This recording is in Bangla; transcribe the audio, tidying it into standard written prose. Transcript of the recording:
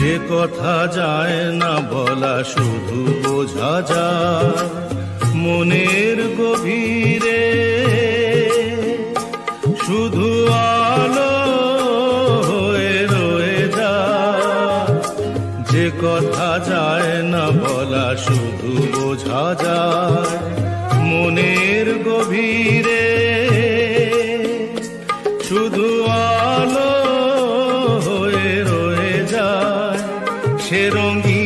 যে কথা যায় না বলা শুধু বোঝা যায় মনের গভীরে, শুধু আলো হয়ে রয়ে যায়। যে কথা যায় না বলা শুধু বোঝা যায় মনের গভীরে, শুধু আলো হয়ে রয়ে যায় সে রঙিন